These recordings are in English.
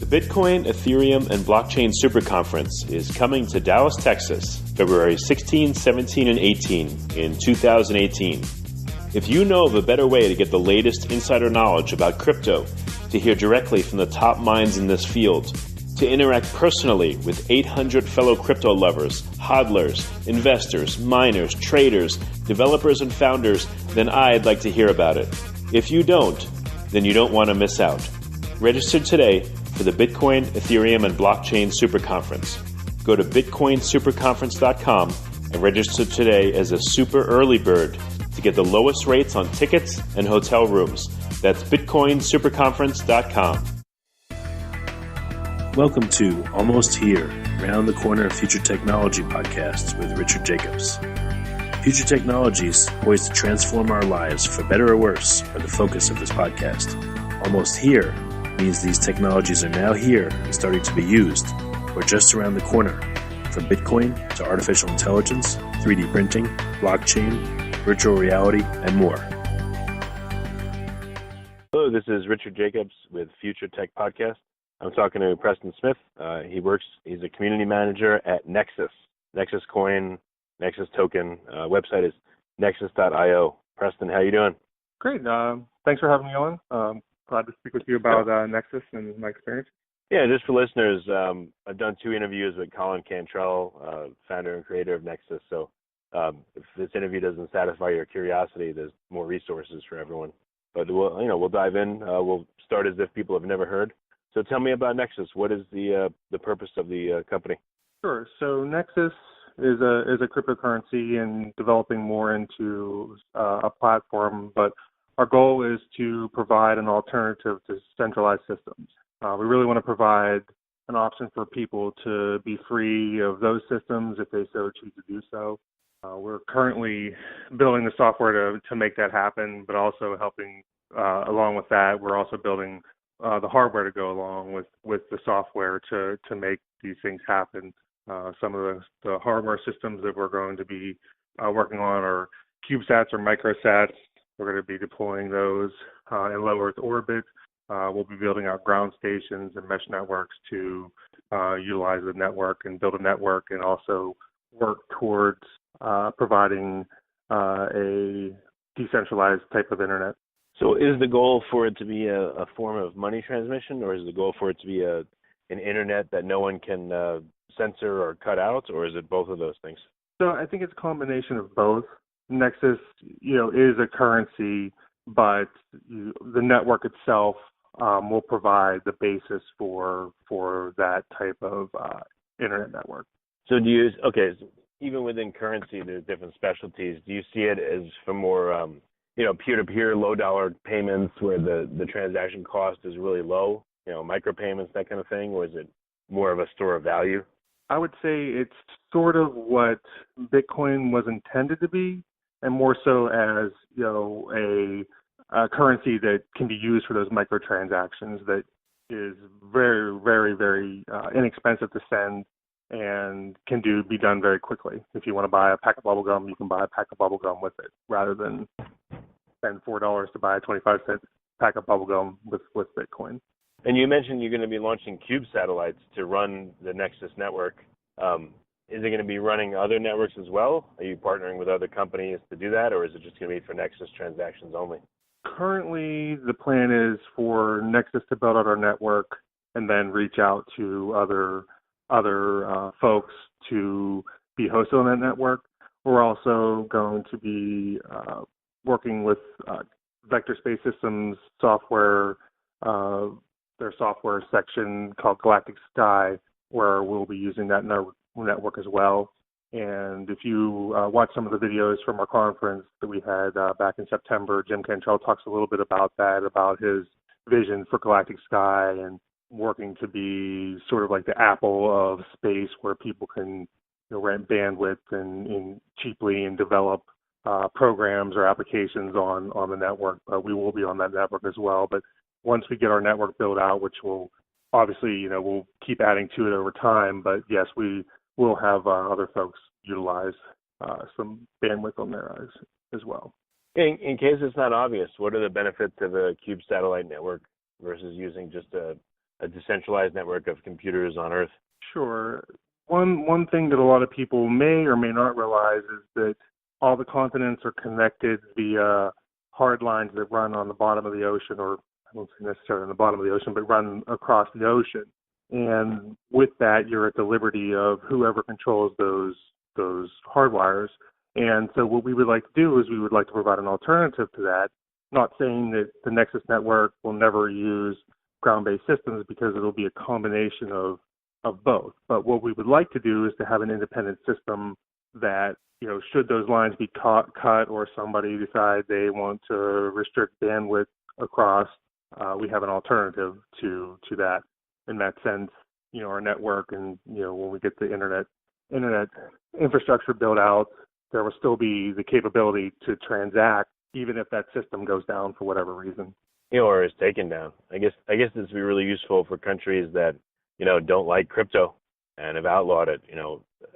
The Bitcoin, Ethereum, and Blockchain Super Conference is coming to Dallas, Texas, February 16, 17, and 18 in 2018. If you know of a better way to get the latest insider knowledge about crypto, to hear directly from the top minds in this field, to interact personally with 800 fellow crypto lovers, hodlers, investors, miners, traders, developers, and founders, then I'd like to hear about it. If you don't, then you don't want to miss out. Register today for the Bitcoin, Ethereum, and Blockchain Super Conference. Go to bitcoinsuperconference.com and register today as a super early bird to get the lowest rates on tickets and hotel rooms. That's bitcoinsuperconference.com. Welcome to Almost Here, Round the Corner Future Technology Podcasts with Richard Jacobs. Future technologies poised to transform our lives for better or worse are the focus of this podcast. Almost Here means these technologies are now here and starting to be used, or just around the corner, from Bitcoin to artificial intelligence, 3D printing, blockchain, virtual reality, and more. Hello, this is Richard Jacobs with Future Tech Podcast. I'm talking to Preston Smith. He's a community manager at Nexus, Nexus Coin, Nexus Token. Website is nexus.io. Preston, how you doing? Great. Thanks for having me on. Glad to speak with you about Nexus and my experience. Yeah, just for listeners, I've done 2 interviews with Colin Cantrell, founder and creator of Nexus. So if this interview doesn't satisfy your curiosity, there's more resources for everyone. But we'll dive in. We'll start as if people have never heard. So tell me about Nexus. What is the purpose of the company? Sure. So Nexus is a cryptocurrency and developing more into a platform, but our goal is to provide an alternative to centralized systems. We really want to provide an option for people to be free of those systems if they so choose to do so. We're currently building the software to make that happen, but also helping along with that, we're also building the hardware to go along with the software to make these things happen. Some of the hardware systems that we're going to be working on are CubeSats or microsats. We're going to be deploying those in low Earth orbit. We'll be building out ground stations and mesh networks to utilize the network and build a network, and also work towards providing a decentralized type of internet. So is the goal for it to be a form of money transmission, or is the goal for it to be an internet that no one can censor or cut out, or is it both of those things? So I think it's a combination of both. Nexus, is a currency, but the network itself will provide the basis for that type of internet network. So even within currency, there's different specialties. Do you see it as for more, peer-to-peer, low-dollar payments where the transaction cost is really low, micropayments, that kind of thing, or is it more of a store of value? I would say it's sort of what Bitcoin was intended to be, and more so as a currency that can be used for those microtransactions that is very, very, very inexpensive to send and can be done very quickly. If you want to buy a pack of bubble gum, you can buy a pack of bubble gum with it, rather than spend $4 to buy a 25-cent pack of bubble gum with Bitcoin. And you mentioned you're going to be launching Cube satellites to run the Nexus network. Is it going to be running other networks as well? Are you partnering with other companies to do that, or is it just going to be for Nexus transactions only? Currently, the plan is for Nexus to build out our network and then reach out to other folks to be hosted on that network. We're also going to be working with Vector Space Systems software, their software section called Galactic Sky, where we'll be using that network as well. And if you watch some of the videos from our conference that we had back in September, Jim Cantrell talks a little bit about that, about his vision for Galactic Sky and working to be sort of like the Apple of space, where people can rent bandwidth and cheaply and develop programs or applications on the network. We will be on that network as well. But once we get our network built out, which will obviously, we'll keep adding to it over time, but yes, we will have other folks utilize some bandwidth on there as well. In case it's not obvious, what are the benefits of a Cube satellite network versus using just a a decentralized network of computers on Earth? Sure. One thing that a lot of people may or may not realize is that all the continents are connected via hard lines that run on the bottom of the ocean, or I won't say necessarily on the bottom of the ocean, but run across the ocean. And with that, you're at the liberty of whoever controls those hard wires. And so what we would like to do is we would like to provide an alternative to that, not saying that the Nexus network will never use ground-based systems, because it'll be a combination of both. But what we would like to do is to have an independent system that, should those lines be cut or somebody decide they want to restrict bandwidth across, we have an alternative to that. In that sense, our network, and when we get the internet infrastructure built out, there will still be the capability to transact, even if that system goes down for whatever reason. Or is taken down. I guess this would be really useful for countries that don't like crypto and have outlawed it.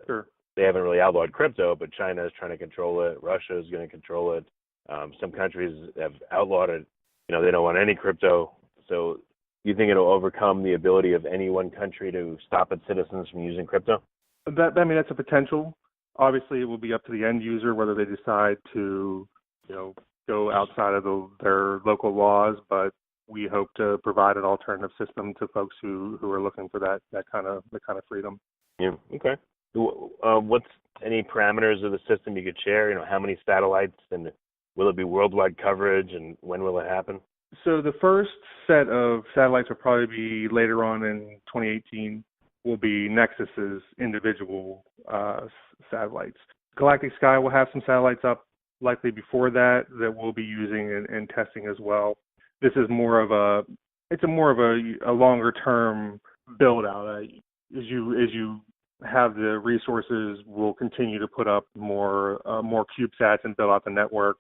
Sure. They haven't really outlawed crypto, but China is trying to control it. Russia is going to control it. Some countries have outlawed it. They don't want any crypto. So you think it'll overcome the ability of any one country to stop its citizens from using crypto? That's a potential. Obviously, it will be up to the end user whether they decide to, go outside of their local laws. But we hope to provide an alternative system to folks who are looking for that kind of freedom. Yeah. Okay. What's any parameters of the system you could share? How many satellites, and will it be worldwide coverage, and when will it happen? So the first set of satellites will probably be later on in 2018. Will be Nexus's individual satellites. Galactic Sky will have some satellites up likely before that we'll be using and testing as well. This is more of a longer term build out. As you have the resources, we'll continue to put up more CubeSats and build out the network.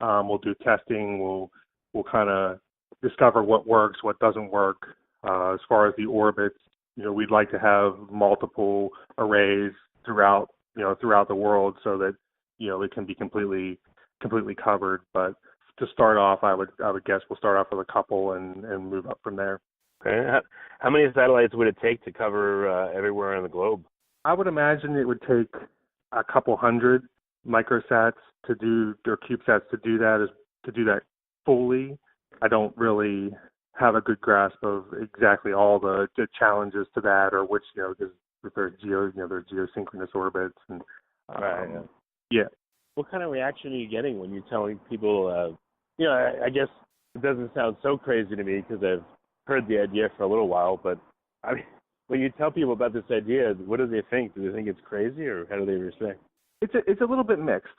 We'll do testing. We'll kind of discover what works, what doesn't work. As far as the orbits, we'd like to have multiple arrays throughout the world so that it can be completely covered. But to start off, I would guess we'll start off with a couple and move up from there. Okay. How many satellites would it take to cover everywhere on the globe? I would imagine it would take a couple hundred microsats to do, or CubeSats to do that fully. I don't really have a good grasp of exactly all the challenges to that, or which, because there's there's geosynchronous orbits and right. Yeah. What kind of reaction are you getting when you're telling people? I guess it doesn't sound so crazy to me because I've heard the idea for a little while, but I mean, when you tell people about this idea, what do they think? Do they think it's crazy, or how do they respond? It's a little bit mixed.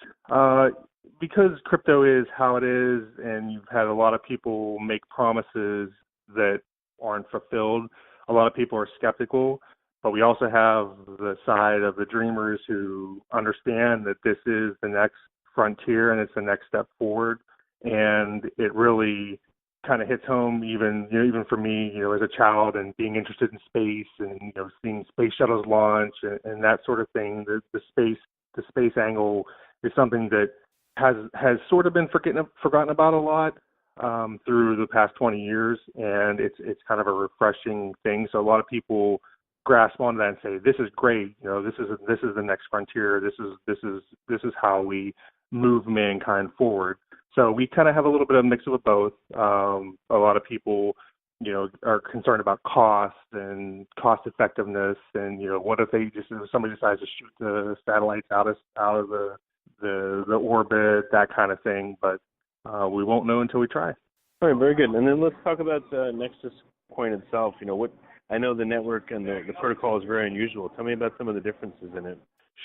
Because crypto is how it is, and you've had a lot of people make promises that aren't fulfilled, a lot of people are skeptical. But we also have the side of the dreamers who understand that this is the next frontier and it's the next step forward. And it really kind of hits home, even for me, as a child, and being interested in space and seeing space shuttles launch and that sort of thing. The space angle is something that has sort of been forgotten about a lot through the past 20 years, and it's kind of a refreshing thing. So a lot of people grasp onto that and say, "This is great. This is the next frontier. This is how we move mankind forward." So we kind of have a little bit of a mix of both. A lot of people, are concerned about cost and cost effectiveness, and what if somebody decides to shoot the satellites out of the orbit, that kind of thing. But we won't know until we try. All right, very good. And then let's talk about the Nexus coin itself. What I know the network and the protocol is very unusual. Tell me about some of the differences in it.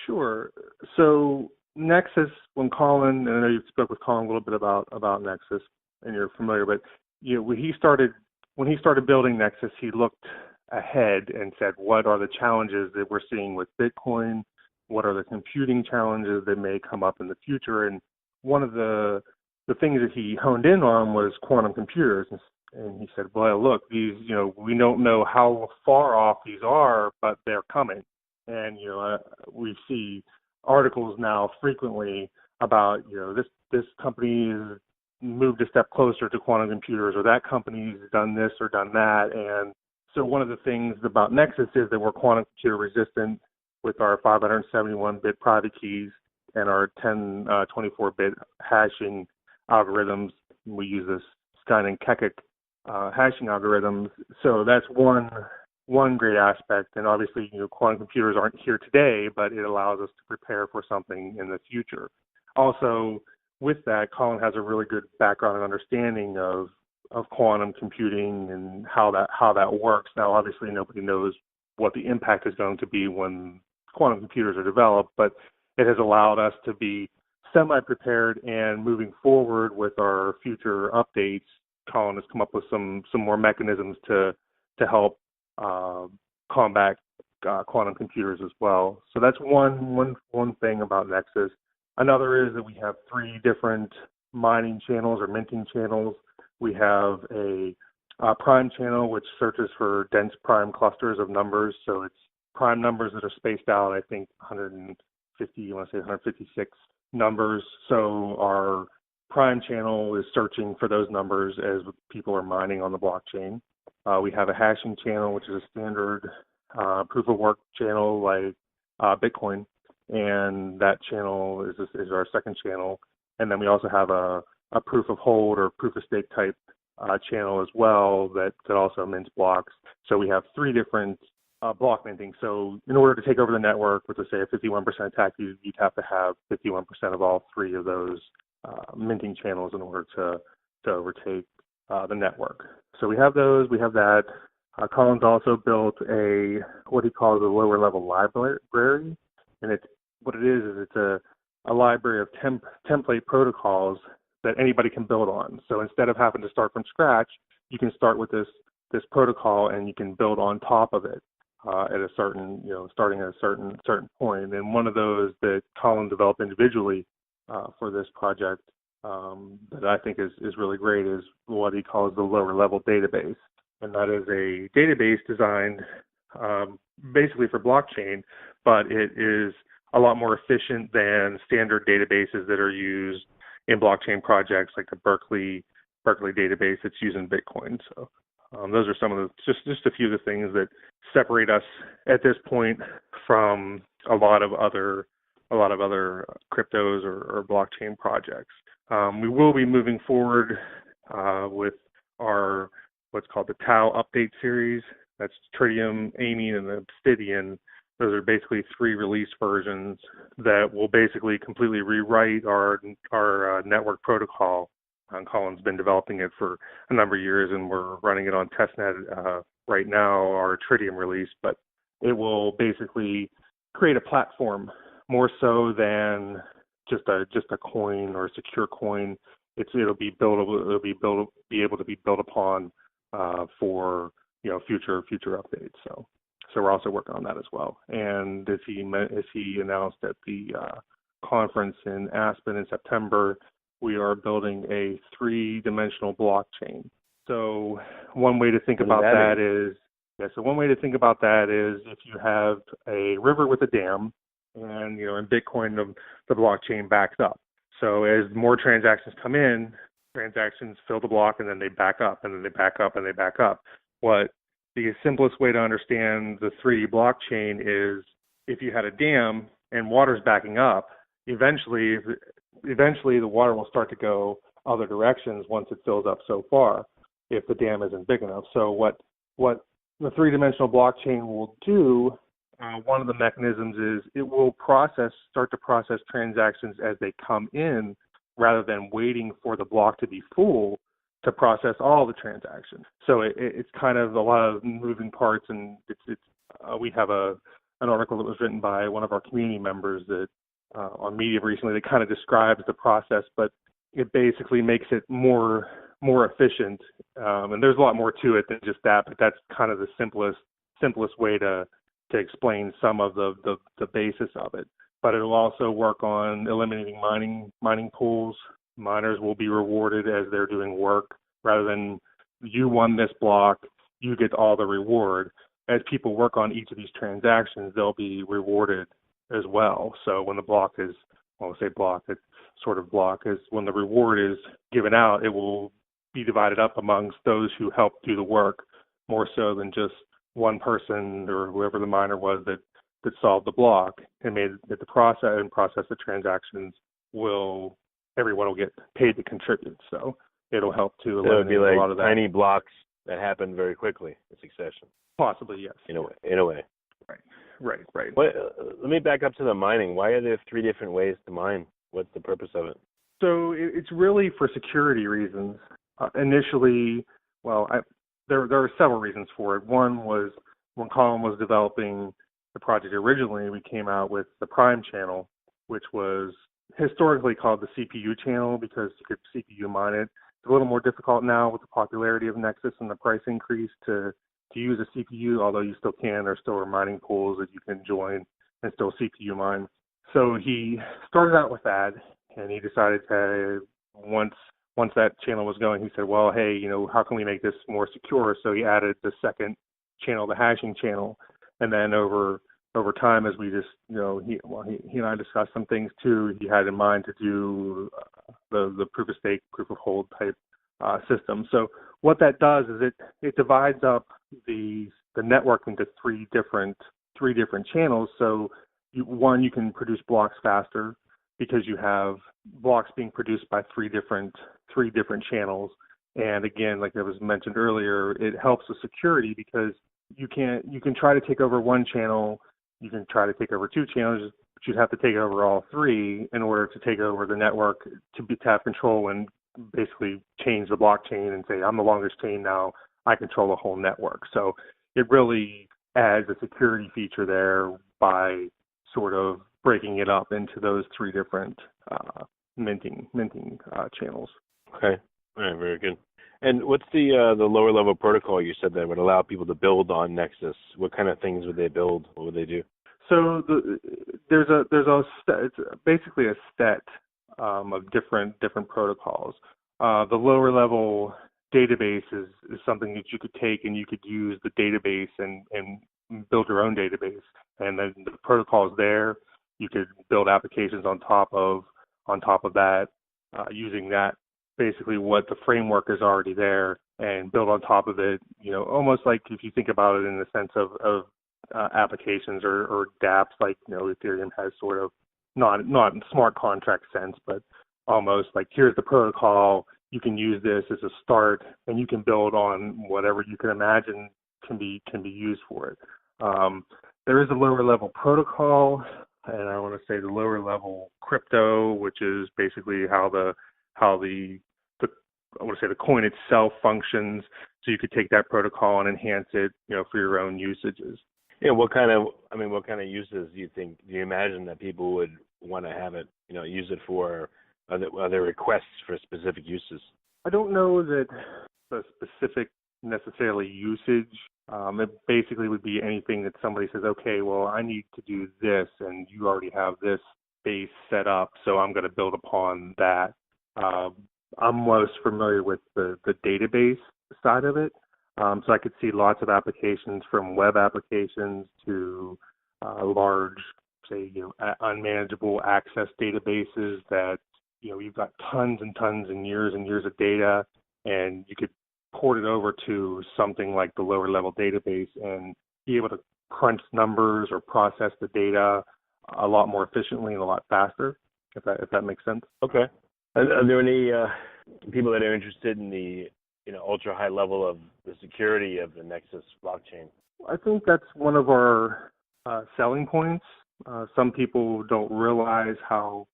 Sure. So Nexus, when Colin, and I know you spoke with Colin a little bit about Nexus, and you're familiar, but when he started building Nexus, he looked ahead and said, what are the challenges that we're seeing with Bitcoin? What are the computing challenges that may come up in the future? And one of the things that he honed in on was quantum computers. And he said, well, look, these, we don't know how far off these are, but they're coming. And, we see articles now frequently about, this company's moved a step closer to quantum computers, or that company's done this or done that. And So one of the things about Nexus is that we're quantum computer resistant with our 571-bit private keys and our 1024-bit hashing algorithms. We use this Stein and Kekek hashing algorithms. So that's one great aspect. And obviously, quantum computers aren't here today, but it allows us to prepare for something in the future. Also, with that, Colin has a really good background and understanding of quantum computing and how that works. Now, obviously, nobody knows what the impact is going to be when quantum computers are developed, but it has allowed us to be semi-prepared, and moving forward with our future updates, Colin has come up with some more mechanisms to help combat quantum computers as well. So that's one thing about Nexus. Another is that we have 3 different mining channels or minting channels. We have a prime channel, which searches for dense prime clusters of numbers. So it's prime numbers that are spaced out, I think, 156 numbers. So our prime channel is searching for those numbers as people are mining on the blockchain. We have a hashing channel, which is a standard proof of work channel like Bitcoin, and that channel is our second channel. And then we also have a proof of hold or proof of stake type channel as well that also mints blocks. So we have 3 different block minting. So in order to take over the network with, say, a 51% attack, you'd have to have 51% of all 3 of those minting channels in order to overtake the network. So we have those. We have that. Colin's also built what he calls a lower level library, and it's a library of template protocols that anybody can build on. So instead of having to start from scratch, you can start with this protocol and you can build on top of it at a certain, starting at a certain point. And one of those that Colin developed individually for this project that I think is really great is what he calls the lower level database. And that is a database designed basically for blockchain, but it is a lot more efficient than standard databases that are used in blockchain projects like the Berkeley database that's using Bitcoin. So those are some of the just a few of the things that separate us at this point from a lot of other cryptos or blockchain projects. We will be moving forward with our what's called the Tau update series. That's Tritium, Amine, and Obsidian. Those are basically 3 release versions that will basically completely rewrite our network protocol. Colin's been developing it for a number of years, and we're running it on testnet right now, our Tritium release. But it will basically create a platform more so than just a coin or a secure coin. It'll be buildable. It'll be able to be built upon for future updates. So we're also working on that as well. And as he announced at the conference in Aspen in September, we are building a 3-dimensional blockchain. So one way to think about that is if you have a river with a dam, and in Bitcoin the blockchain backs up. So as more transactions come in, transactions fill the block, and then they back up, and then they back up, and they back up. What the simplest way to understand the 3D blockchain is if you had a dam and water's backing up, eventually the water will start to go other directions once it fills up so far if the dam isn't big enough. So what the 3-dimensional blockchain will do, one of the mechanisms is it will start to process transactions as they come in rather than waiting for the block to be full to process all the transactions. So it's kind of a lot of moving parts, and we have an article that was written by one of our community members that on Medium recently that kind of describes the process, but it basically makes it more efficient. And there's a lot more to it than just that, but that's kind of the simplest way to explain some of the basis of it. But it'll also work on eliminating mining pools. Miners will be rewarded as they're doing work rather than you won this block, you get all the reward. As people work on each of these transactions, they'll be rewarded as well. So when the block is, when the reward is given out, it will be divided up amongst those who help do the work more so than just one person or whoever the miner was that solved the block and made that the process the transactions everyone will get paid to contribute. So it'll help to eliminate it would be like a lot of that. Tiny blocks that happen very quickly in succession. Possibly, yes. In a way. Right. Let me back up to the mining. Why are there 3 different ways to mine? What's the purpose of it? So it's really for security reasons. Initially, there are several reasons for it. One was when Colin was developing the project originally, we came out with the Prime channel, which was historically called the CPU channel because you could CPU mine it. It's a little more difficult now with the popularity of Nexus and the price increase to use a CPU, although you still can. There still are mining pools that you can join and still CPU mine. So he started out with that, and he decided to, once that channel was going, he said, well, hey, how can we make this more secure? So he added the second channel, the hashing channel. And then over time, as we just, he and I discussed some things too, he had in mind to do the proof of stake, proof of hold type system. So what that does is it divides up the network into three different channels. So you can produce blocks faster because you have blocks being produced by three different channels. And again, like I was mentioned earlier, it helps with security because you can try to take over one channel, you can try to take over 2 channels, but you'd have to take over all 3 in order to take over the network to have control and basically change the blockchain and say, I'm the longest chain now, I control the whole network. So it really adds a security feature there by sort of breaking it up into those 3 different minting channels. Okay. All right, very good. And what's the lower level protocol you said that would allow people to build on Nexus? What kind of things would they build? What would they do? So it's basically a set of different protocols. The lower level database is something that you could take and you could use the database and build your own database. And then the protocols there, you could build applications on top of that, using that. Basically what the framework is already there and build on top of it, almost like if you think about it in the sense of applications or dApps, like, Ethereum has sort of not in smart contract sense, but almost like here's the protocol, you can use this as a start and you can build on whatever you can imagine can be used for it. There is a lower level protocol, and I want to say the lower level crypto, which is basically how the coin itself functions. So you could take that protocol and enhance it, for your own usages. Yeah. What kind of uses do you imagine that people would want to have it, use it for? Are there requests for specific uses? I don't know that the specific necessarily usage. It basically would be anything that somebody says, okay, well, I need to do this, and you already have this base set up, so I'm going to build upon that. I'm most familiar with the database side of it. So I could see lots of applications from web applications to large, say, unmanageable access databases that, you've got tons and tons and years of data, and you could port it over to something like the lower level database and be able to crunch numbers or process the data a lot more efficiently and a lot faster, if that makes sense. Okay. Are there any people that are interested in the ultra high level of the security of the Nexus blockchain? I think that's one of our selling points. Some people don't realize how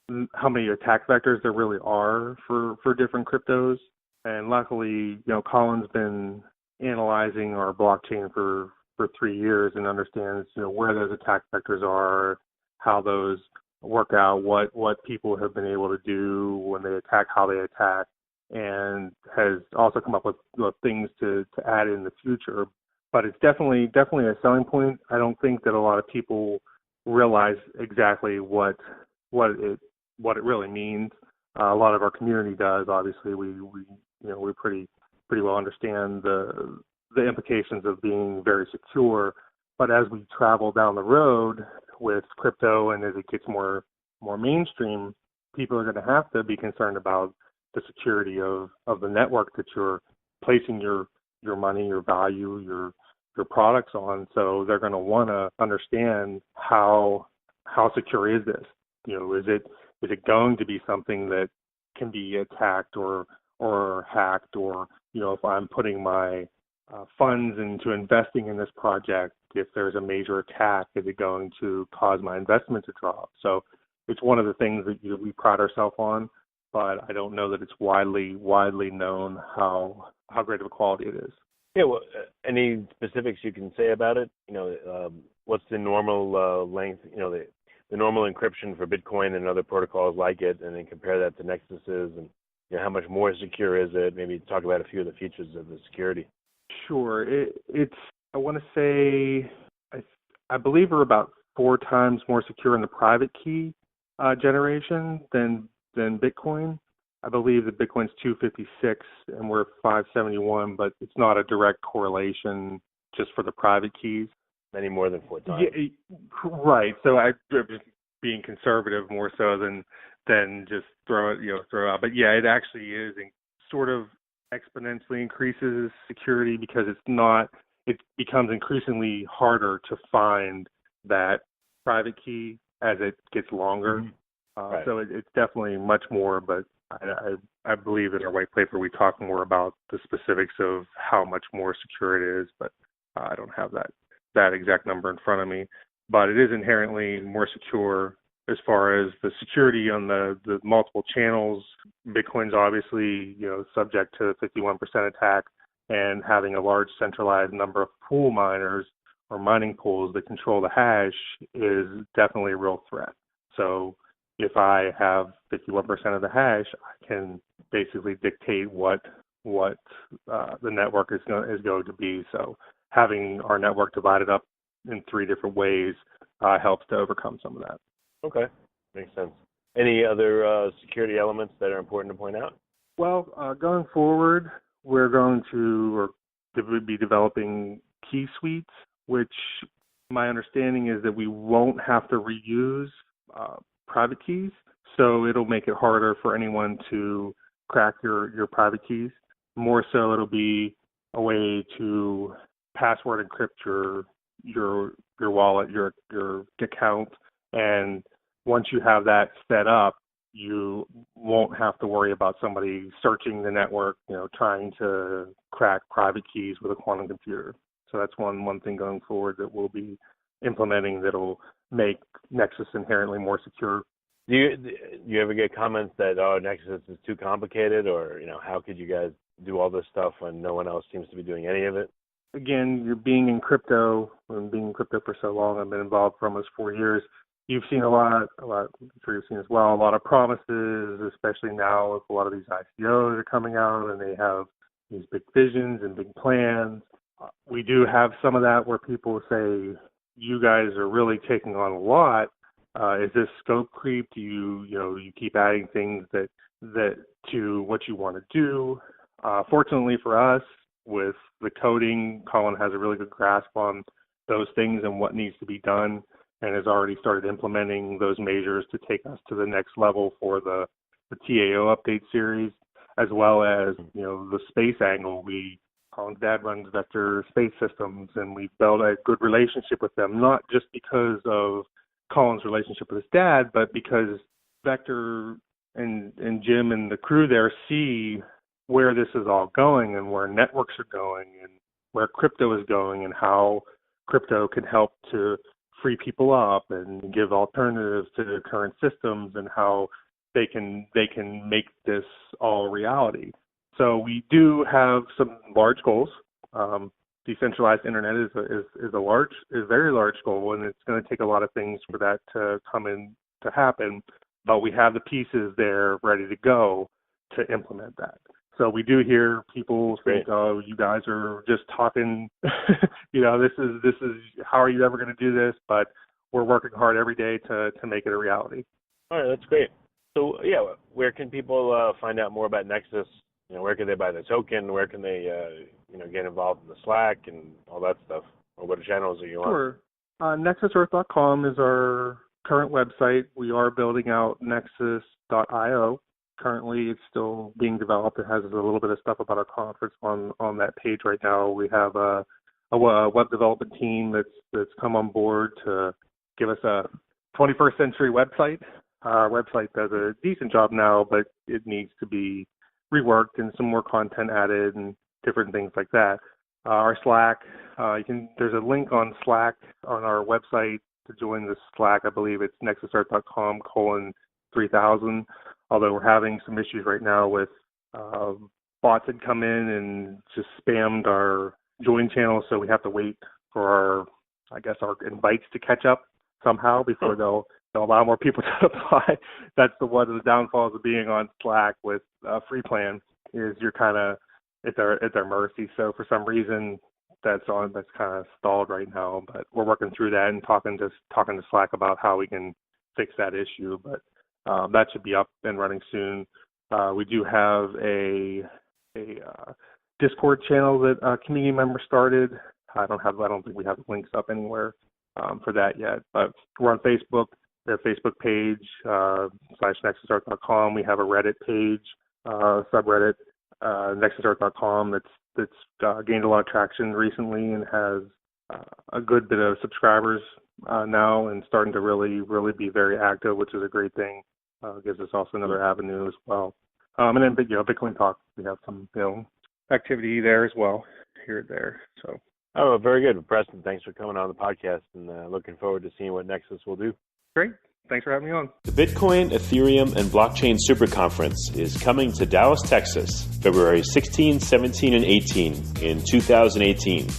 many attack vectors there really are for different cryptos. And luckily, Colin's been analyzing our blockchain for 3 years and understands where those attack vectors are, how those work out, what people have been able to do when they attack, how they attack, and has also come up with things to add in the future. But it's definitely a selling point. I don't think that a lot of people realize exactly what it really means. A lot of our community does. Obviously, we pretty well understand the implications of being very secure. But as we travel down the road with crypto and as it gets more mainstream, people are going to have to be concerned about the security of the network that you're placing your your money, your value, your products on. So they're going to want to understand how secure is this? Is it going to be something that can be attacked or hacked, or if I'm putting my funds into investing in this project, if there's a major attack, is it going to cause my investment to drop? So it's one of the things that we pride ourselves on, but I don't know that it's widely known how great of a quality it is. Yeah, well, any specifics you can say about it? What's the normal length, the normal encryption for Bitcoin and other protocols like it, and then compare that to Nexus's, and how much more secure is it? Maybe talk about a few of the features of the security. Sure. It's, I want to say, I believe we're about 4 times more secure in the private key generation than Bitcoin. I believe that Bitcoin's 256 and we're 571, but it's not a direct correlation just for the private keys. Any more than 4 times. Yeah, right. So I'm just being conservative more so than just throw out. But yeah, it actually is sort of exponentially increases security because it becomes increasingly harder to find that private key as it gets longer. Mm-hmm. Right. So it's definitely much more, but I believe in our white paper we talk more about the specifics of how much more secure it is, but I don't have that exact number in front of me. But it is inherently more secure as far as the security on the multiple channels. Bitcoin's obviously subject to 51% attack, and having a large centralized number of pool miners or mining pools that control the hash is definitely a real threat. So if I have 51% of the hash, I can basically dictate what the network is going to be. So having our network divided up in 3 different ways helps to overcome some of that. Okay, makes sense. Any other security elements that are important to point out? Well, going forward, we're going to be developing key suites, which my understanding is that we won't have to reuse private keys, so it'll make it harder for anyone to crack your private keys. More so, it'll be a way to password encrypt your wallet, your account, and once you have that set up, you won't have to worry about somebody searching the network, trying to crack private keys with a quantum computer. So that's one thing going forward that we'll be implementing that'll make Nexus inherently more secure. Do you ever get comments that, Nexus is too complicated, or, how could you guys do all this stuff when no one else seems to be doing any of it? Again, you're being in crypto for so long. I've been involved for almost 4 years. You've seen a lot, I'm sure you've seen as well, a lot of promises, especially now if a lot of these ICOs are coming out and they have these big visions and big plans. We do have some of that where people say, you guys are really taking on a lot. Is this scope creep? Do you keep adding things that to what you want to do? Fortunately for us, with the coding, Colin has a really good grasp on those things and what needs to be done, and has already started implementing those measures to take us to the next level for the TAO update series, as well as the space angle. Colin's dad runs Vector Space Systems, and we've built a good relationship with them, not just because of Colin's relationship with his dad, but because Vector and Jim and the crew there see where this is all going and where networks are going and where crypto is going and how crypto can help to free people up and give alternatives to the current systems and how they can make this all reality. So we do have some large goals. Decentralized internet is a very large goal, and it's going to take a lot of things for that to come in to happen. But we have the pieces there ready to go to implement that. So we do hear people think, "Oh, you guys are just talking. This is how are you ever going to do this?" But we're working hard every day to make it a reality. All right, that's great. So where can people find out more about Nexus? Where can they buy the token? Where can they get involved in the Slack and all that stuff? Or what channels are you on? Sure. NexusEarth.com is our current website. We are building out Nexus.io. Currently, it's still being developed. It has a little bit of stuff about our conference on that page right now. We have a web development team that's come on board to give us a 21st century website. Our website does a decent job now, but it needs to be reworked and some more content added and different things like that. Our Slack, there's a link on Slack on our website to join the Slack. I believe it's nexusart.com:3000. Although we're having some issues right now with bots that come in and just spammed our join channel, so we have to wait for our invites to catch up somehow before they'll allow more people to apply. That's one of the downfalls of being on Slack with a free plan, is you're kind of at their mercy. So for some reason that's kind of stalled right now, but we're working through that and talking to Slack about how we can fix that issue. But that should be up and running soon. We do have a Discord channel that a community member started. I don't think we have links up anywhere for that yet, but we're on Facebook. We have a Facebook page /nexusart.com. We have a Reddit page, subreddit nexusart.com that's gained a lot of traction recently and has a good bit of subscribers now and starting to really be very active, which is a great thing. Gives us also another avenue as well. And then Bitcoin Talk, we have some activity there as well, here and there. So. Oh, very good, Preston. Thanks for coming on the podcast, and looking forward to seeing what Nexus will do. Great. Thanks for having me on. The Bitcoin, Ethereum, and Blockchain Super Conference is coming to Dallas, Texas, February 16, 17, and 18 in 2018.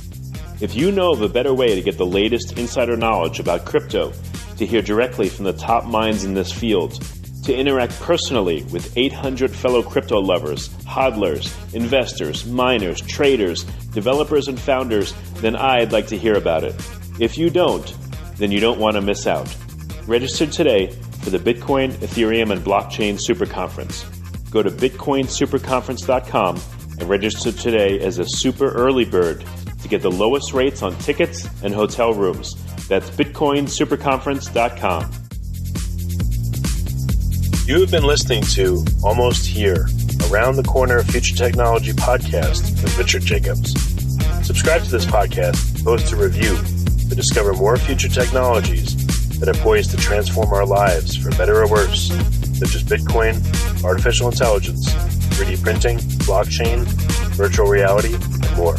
If you know of a better way to get the latest insider knowledge about crypto, to hear directly from the top minds in this field, to interact personally with 800 fellow crypto lovers, hodlers, investors, miners, traders, developers, and founders, then I'd like to hear about it. If you don't, then you don't want to miss out. Register today for the Bitcoin, Ethereum, and Blockchain Super Conference. Go to bitcoinsuperconference.com and register today as a super early bird to get the lowest rates on tickets and hotel rooms. That's bitcoinsuperconference.com. You have been listening to Almost Here, Around the Corner Future Technology podcast with Richard Jacobs. Subscribe to this podcast, post a review to discover more future technologies that are poised to transform our lives for better or worse, such as Bitcoin, artificial intelligence, 3D printing, blockchain, virtual reality, and more.